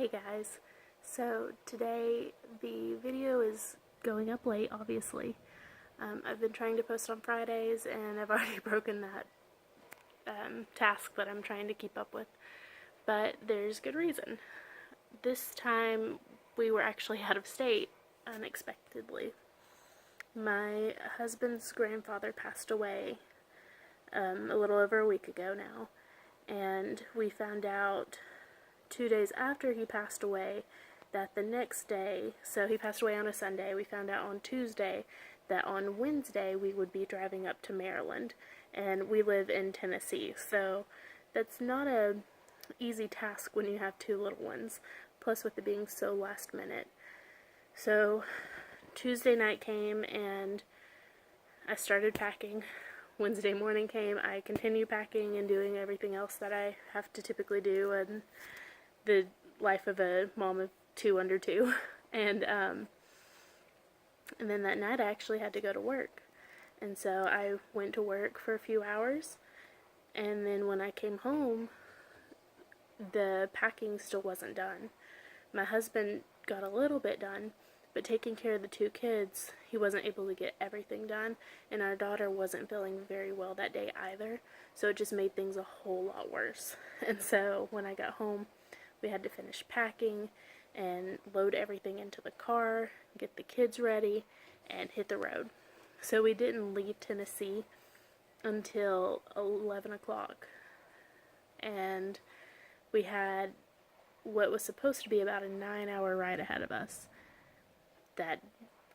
Hey guys, so today the video is going up late, obviously. I've been trying to post on Fridays and I've already broken that task that I'm trying to keep up with, but there's good reason. This time we were actually out of state unexpectedly. My husband's grandfather passed away a little over a week ago now, and we found out 2 days after he passed away that the next day, so he passed away on a Sunday, we found out on Tuesday that on Wednesday we would be driving up to Maryland, and we live in Tennessee, so that's not a easy task when you have two little ones, plus with it being so last minute. So Tuesday night came and I started packing. Wednesday morning came, I continued packing and doing everything else that I have to typically do and the life of a mom of two under two. And then that night I actually had to go to work. And so I went to work for a few hours, and then when I came home, the packing still wasn't done. My husband got a little bit done, but taking care of the two kids, he wasn't able to get everything done, and our daughter wasn't feeling very well that day either, so it just made things a whole lot worse. And so when I got home, we had to finish packing and load everything into the car, get the kids ready, and hit the road. So we didn't leave Tennessee until 11 o'clock, and we had what was supposed to be about a 9-hour ride ahead of us. That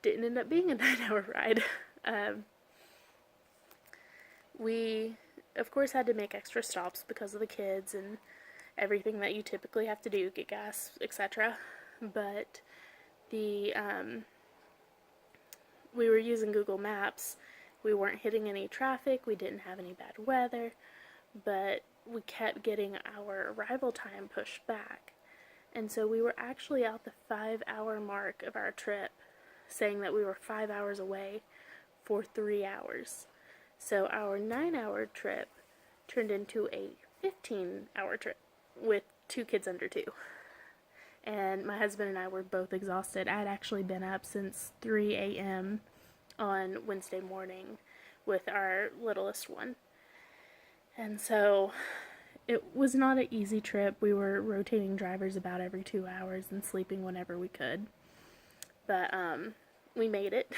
didn't end up being a 9-hour ride. We, of course, had to make extra stops because of the kids and everything that you typically have to do, get gas, etc. But we were using Google Maps. We weren't hitting any traffic, we didn't have any bad weather, but we kept getting our arrival time pushed back. And so we were actually out the 5-hour mark of our trip, saying that we were 5 hours away for 3 hours. So our 9-hour trip turned into a 15-hour trip with two kids under two. And my husband and I were both exhausted. I had actually been up since 3 a.m. on Wednesday morning with our littlest one. And so it was not an easy trip. We were rotating drivers about every 2 hours and sleeping whenever we could. But we made it.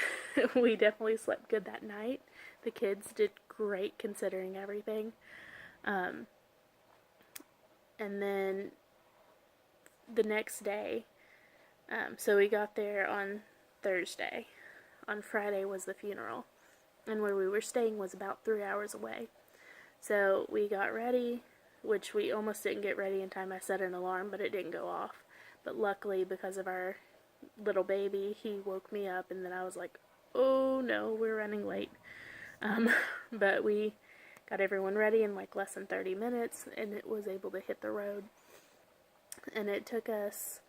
We definitely slept good that night. The kids did great considering everything. And then the next day, so we got there on Thursday. On Friday was the funeral, and where we were staying was about 3 hours away. So we got ready, which we almost didn't get ready in time. I set an alarm, but it didn't go off. But luckily, because of our little baby, he woke me up, and then I was like, oh no, we're running late. But we got everyone ready in like less than 30 minutes, and it was able to hit the road. And it took us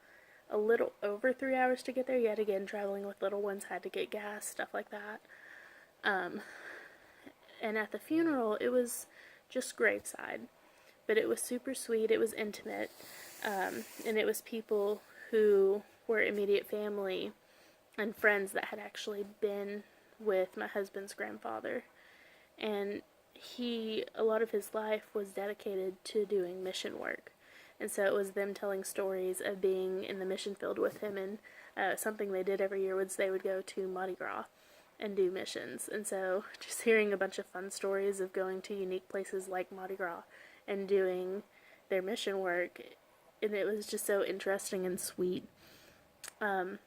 a little over 3 hours to get there. Yet again, traveling with little ones, had to get gas, stuff like that. And at the funeral, it was just graveside, but it was super sweet. It was intimate, and it was people who were immediate family and friends that had actually been with my husband's grandfather. And a lot of his life was dedicated to doing mission work. And so it was them telling stories of being in the mission field with him, and something they did every year was they would go to Mardi Gras and do missions. And so just hearing a bunch of fun stories of going to unique places like Mardi Gras and doing their mission work, and it was just so interesting and sweet. Of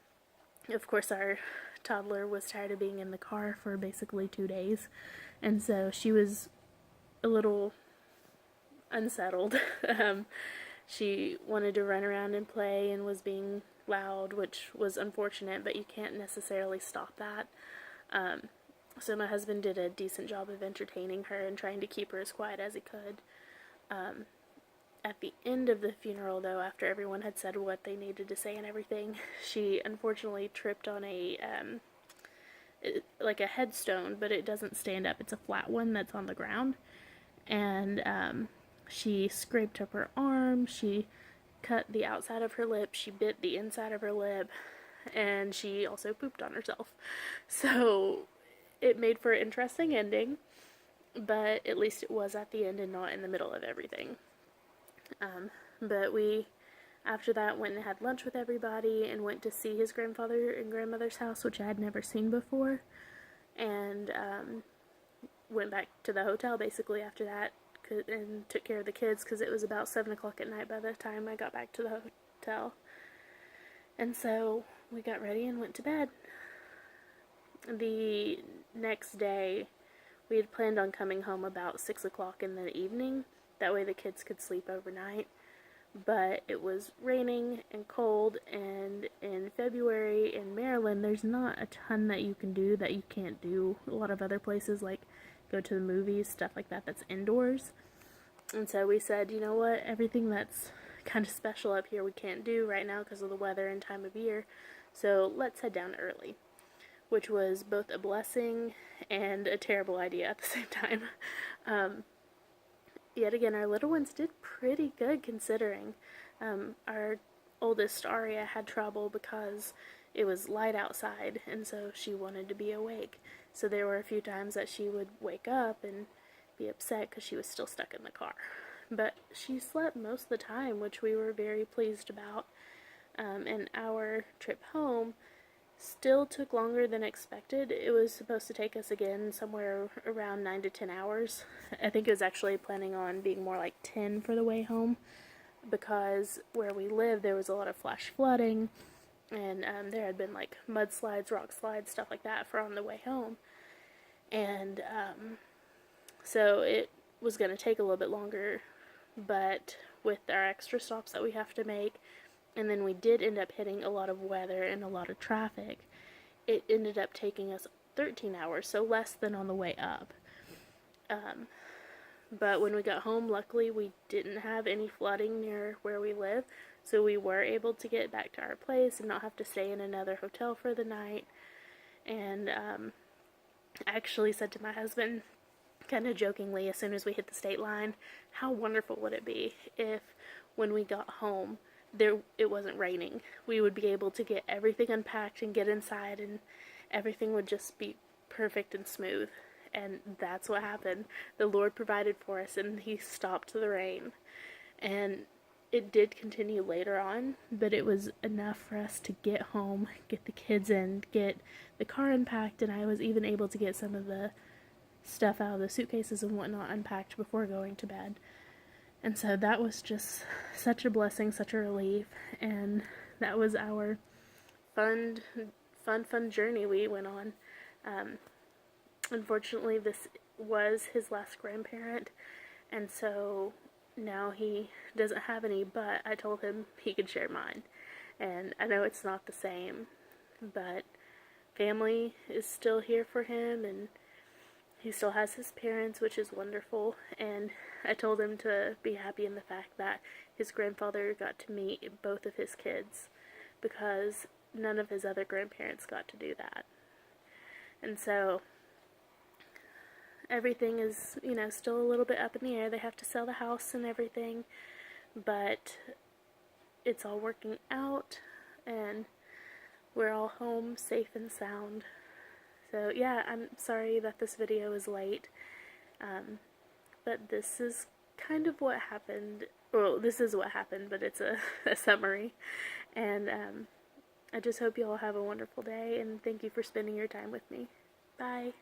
course, our toddler was tired of being in the car for basically 2 days, and so she was a little unsettled. She wanted to run around and play and was being loud, which was unfortunate, but you can't necessarily stop that. So my husband did a decent job of entertaining her and trying to keep her as quiet as he could. At the end of the funeral, though, after everyone had said what they needed to say and everything, she unfortunately tripped on like a headstone, but it doesn't stand up. It's a flat one that's on the ground. And she scraped up her arm. She cut the outside of her lip, she bit the inside of her lip, and she also pooped on herself. So it made for an interesting ending, but at least it was at the end and not in the middle of everything. But we, after that, went and had lunch with everybody and went to see his grandfather and grandmother's house, which I had never seen before, and went back to the hotel basically after that and took care of the kids because it was about 7 o'clock at night by the time I got back to the hotel. And so we got ready and went to bed. The next day, we had planned on coming home about 6 o'clock in the evening. That way the kids could sleep overnight. But it was raining and cold, and in February in Maryland, there's not a ton that you can do that you can't do a lot of other places, like go to the movies, stuff like that, that's indoors. And so we said, you know what, everything that's kind of special up here we can't do right now because of the weather and time of year, so let's head down early, which was both a blessing and a terrible idea at the same time. Yet again, our little ones did pretty good considering. Our oldest, Aria, had trouble because it was light outside, and so she wanted to be awake. So there were a few times that she would wake up and be upset because she was still stuck in the car. But she slept most of the time, which we were very pleased about. And our trip home still took longer than expected. It was supposed to take us again somewhere around 9 to 10 hours. I think it was actually planning on being more like 10 for the way home, because where we live there was a lot of flash flooding, and there had been like mudslides, rock slides, stuff like that for on the way home. And so it was going to take a little bit longer, but with our extra stops that we have to make, and then we did end up hitting a lot of weather and a lot of traffic, it ended up taking us 13 hours, so less than on the way up. But when we got home, luckily we didn't have any flooding near where we live, so we were able to get back to our place and not have to stay in another hotel for the night. And I actually said to my husband, kind of jokingly, as soon as we hit the state line, how wonderful would it be if when we got home it wasn't raining. We would be able to get everything unpacked and get inside, and everything would just be perfect and smooth. And that's what happened. The Lord provided for us, and He stopped the rain. And it did continue later on, but it was enough for us to get home, get the kids in, get the car unpacked, and I was even able to get some of the stuff out of the suitcases and whatnot unpacked before going to bed. And so that was just such a blessing, such a relief, and that was our fun journey we went on. Unfortunately, this was his last grandparent, and so now he doesn't have any, but I told him he could share mine. And I know it's not the same, but family is still here for him, and he still has his parents, which is wonderful. And I told him to be happy in the fact that his grandfather got to meet both of his kids, because none of his other grandparents got to do that. And so everything is, still a little bit up in the air. They have to sell the house and everything, but it's all working out, and we're all home safe and sound. So yeah, I'm sorry that this video is late, but this is kind of what happened. Well, this is what happened, but it's a summary. And I just hope you all have a wonderful day, and thank you for spending your time with me. Bye.